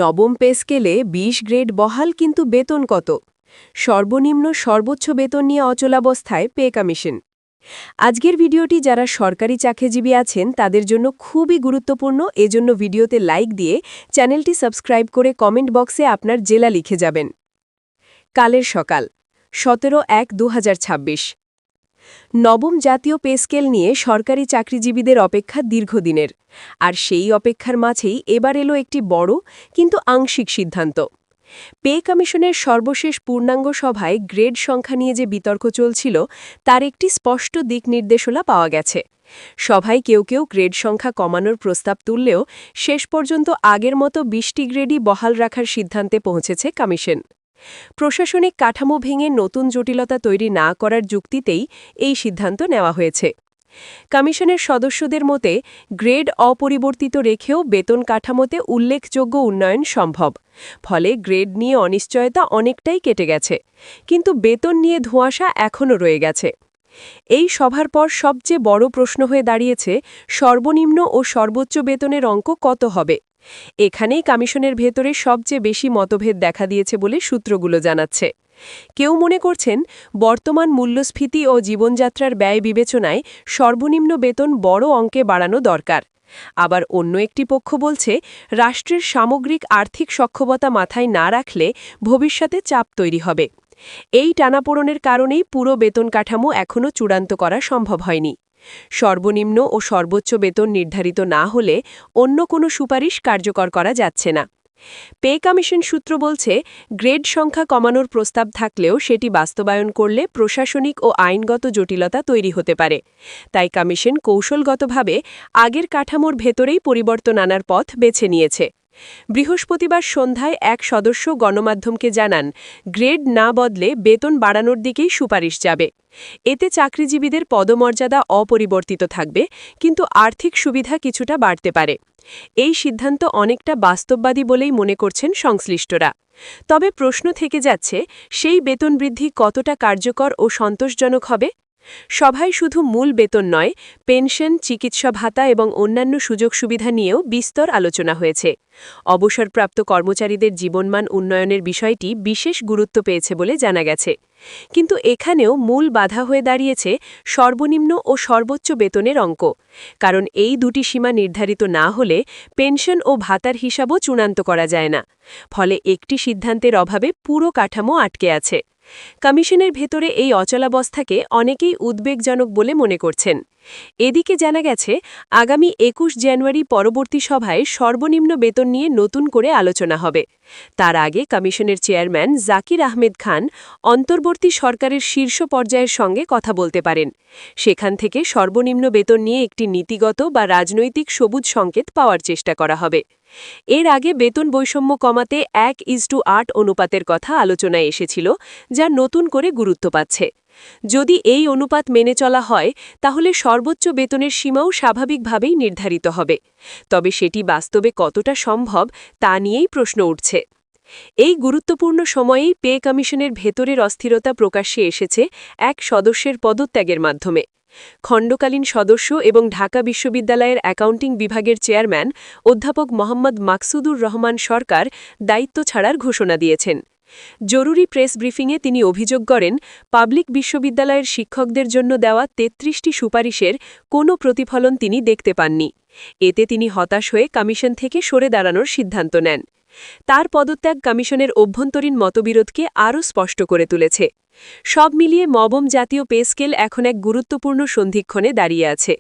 নবম পে স্কেলে ২০ গ্রেড বহাল, কিন্তু বেতন কত? সর্বনিম্ন সর্বোচ্চ বেতন নিয়ে অচলাবস্থায় পে কমিশন। আজকের ভিডিওটি যারা সরকারি চাকরিজীবী আছেন তাদের জন্য খুবই গুরুত্বপূর্ণ। এজন্য ভিডিওতে লাইক দিয়ে চ্যানেলটি সাবস্ক্রাইব করে কমেন্ট বক্সে আপনার জেলা লিখে যাবেন। কালের সকাল 17/১/২০২৬। নবম জাতীয় পে স্কেল নিয়ে সরকারি চাকরিজীবীদের অপেক্ষা দীর্ঘদিনের, আর সেই অপেক্ষার মাঝেই এবার এলো একটি বড় কিন্তু আংশিক সিদ্ধান্ত। পে কমিশনের সর্বশেষ পূর্ণাঙ্গ সভায় গ্রেড সংখ্যা নিয়ে যে বিতর্ক চলছিল তার একটি স্পষ্ট দিক নির্দেশনা পাওয়া গেছে। সভায় কেউ কেউ গ্রেড সংখ্যা কমানোর প্রস্তাব তুললেও শেষ পর্যন্ত আগের মতো ২০টি গ্রেডই বহাল রাখার সিদ্ধান্তে পৌঁছেছে কমিশন। প্রশাসনিক কাঠামো ভেঙে নতুন জটিলতা তৈরি না করার যুক্তিতেই এই সিদ্ধান্ত নেওয়া হয়েছে। কমিশনের সদস্যদের মতে গ্রেড অপরিবর্তিত রেখেও বেতন কাঠামোতে উল্লেখযোগ্য উন্নয়ন সম্ভব। ফলে গ্রেড নিয়ে অনিশ্চয়তা অনেকটাই কেটে গেছে, কিন্তু বেতন নিয়ে ধোঁয়াশা এখনও রয়ে গেছে। এই সভার পর সবচেয়ে বড় প্রশ্ন হয়ে দাঁড়িয়েছে সর্বনিম্ন ও সর্বোচ্চ বেতনের অঙ্ক কত হবে। এখানেই কমিশনের ভেতরে সবচেয়ে বেশি মতভেদ দেখা দিয়েছে বলে সূত্রগুলো জানাচ্ছে। কেউ মনে করছেন বর্তমান মূল্যস্ফীতি ও জীবনযাত্রার ব্যয় বিবেচনায় সর্বনিম্ন বেতন বড় অঙ্কে বাড়ানো দরকার। আবার অন্য একটি পক্ষ বলছে রাষ্ট্রের সামগ্রিক আর্থিক সক্ষমতা মাথায় না রাখলে ভবিষ্যতে চাপ তৈরি হবে। এই টানাপোড়েনের কারণেই পুরো বেতন কাঠামো এখনও চূড়ান্ত করা সম্ভব হয়নি। সর্বনিম্ন ও সর্বোচ্চ বেতন নির্ধারিত না হলে অন্য কোনো সুপারিশ কার্যকর করা যাচ্ছে না। পে কমিশন সূত্র বলছে গ্রেড সংখ্যা কমানোর প্রস্তাব থাকলেও সেটি বাস্তবায়ন করলে প্রশাসনিক ও আইনগত জটিলতা তৈরি হতে পারে। তাই কমিশন কৌশলগতভাবে আগের কাঠামোর ভেতরেই পরিবর্তন আনার পথ বেছে নিয়েছে। বৃহস্পতিবার সন্ধ্যায় এক সদস্য গণমাধ্যমকে জানান গ্রেড না বদলে বেতন বাড়ানোর দিকেই সুপারিশ যাবে। এতে চাকরিজীবীদের পদমর্যাদা অপরিবর্তিত থাকবে, কিন্তু আর্থিক সুবিধা কিছুটা বাড়তে পারে। এই সিদ্ধান্ত অনেকটা বাস্তববাদী বলেই মনে করছেন সংশ্লিষ্টরা। তবে প্রশ্ন থেকে যাচ্ছে সেই বেতন বৃদ্ধি কতটা কার্যকর ও সন্তোষজনক হবে। সভায় শুধু মূল বেতন নয়, পেনশন, চিকিৎসা ভাতা এবং অন্যান্য সুযোগ সুবিধা নিয়েও বিস্তর আলোচনা হয়েছে। অবসরপ্রাপ্ত কর্মচারীদের জীবনমান উন্নয়নের বিষয়টি বিশেষ গুরুত্ব পেয়েছে বলে জানা গেছে। কিন্তু এখানেও মূল বাধা হয়ে দাঁড়িয়েছে সর্বনিম্ন ও সর্বোচ্চ বেতনের অঙ্ক। কারণ এই দুটি সীমা নির্ধারিত না হলে পেনশন ও ভাতার হিসাবও চূড়ান্ত করা যায় না। ফলে একটি সিদ্ধান্তের অভাবে পুরো কাঠামো আটকে আছে। কমিশনের ভেতরে এই অচলাবস্থাকে অনেকেই উদ্বেগজনক বলে মনে করছেন। এদিকে জানা গেছে আগামী ২১ জানুয়ারি পরবর্তী সভায় সর্বনিম্ন বেতন নিয়ে নতুন করে আলোচনা হবে। তার আগে কমিশনের চেয়ারম্যান জাকির আহমেদ খান অন্তর্বর্তী সরকারের শীর্ষ পর্যায়ের সঙ্গে কথা বলতে পারেন। সেখান থেকে সর্বনিম্ন বেতন নিয়ে একটি নীতিগত বা রাজনৈতিক সবুজ সংকেত পাওয়ার চেষ্টা করা হবে। এর আগে বেতন বৈষম্য কমাতে 1:8 অনুপাতের কথা আলোচনায় এসেছিল, যা নতুন করে গুরুত্ব পাচ্ছে। যদি এই অনুপাত মেনে চলা হয় তাহলে সর্বোচ্চ বেতনের সীমাও স্বাভাবিকভাবেই নির্ধারিত হবে। তবে সেটি বাস্তবে কতটা সম্ভব তা নিয়েই প্রশ্ন উঠছে। এই গুরুত্বপূর্ণ সময়েই পে কমিশনের ভেতরের অস্থিরতা প্রকাশ্যে এসেছে এক সদস্যের পদত্যাগের মাধ্যমে। খণ্ডকালীন সদস্য এবং ঢাকা বিশ্ববিদ্যালয়ের অ্যাকাউন্টিং বিভাগের চেয়ারম্যান অধ্যাপক মোহাম্মদ মাকসুদুর রহমান সরকার দায়িত্ব ছাড়ার ঘোষণা দিয়েছেন। জরুরি প্রেস ব্রিফিংয়ে তিনি অভিযোগ করেন পাবলিক বিশ্ববিদ্যালয়ের শিক্ষকদের জন্য দেওয়া ৩৩টি সুপারিশের কোনো প্রতিফলন তিনি দেখতে পাননি। এতে তিনি হতাশ হয়ে কমিশন থেকে সরে দাঁড়ানোর সিদ্ধান্ত নেন। তার পদত্যাগ কমিশনের অভ্যন্তরীণ মতবিরোধকে আরও স্পষ্ট করে তুলেছে। সব মিলিয়ে নবম জাতীয় পে স্কেল এখন এক গুরুত্বপূর্ণ সন্ধিক্ষণে দাঁড়িয়ে আছে।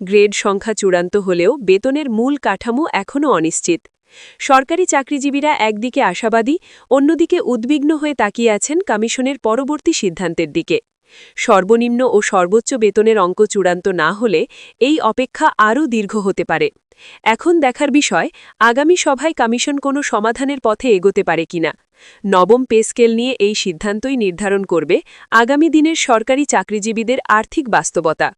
গ্রেড সংখ্যা চূড়ান্ত হলেও বেতনের মূল কাঠামো এখনও অনিশ্চিত। সরকারি চাকরিজীবীরা একদিকে আশাবাদী, অন্যদিকে উদ্বিগ্ন হয়ে তাকিয়ে আছেন কমিশনের পরবর্তী সিদ্ধান্তের দিকে। সর্বনিম্ন ও সর্বোচ্চ বেতনের অঙ্ক চূড়ান্ত না হলে এই অপেক্ষা আরও দীর্ঘ হতে পারে। এখন দেখার বিষয় আগামী সভায় কমিশন কোনো সমাধানের পথে এগোতে পারে কিনা। নবম পে স্কেল নিয়ে এই সিদ্ধান্তই নির্ধারণ করবে আগামী দিনের সরকারি চাকরিজীবীদের আর্থিক বাস্তবতা।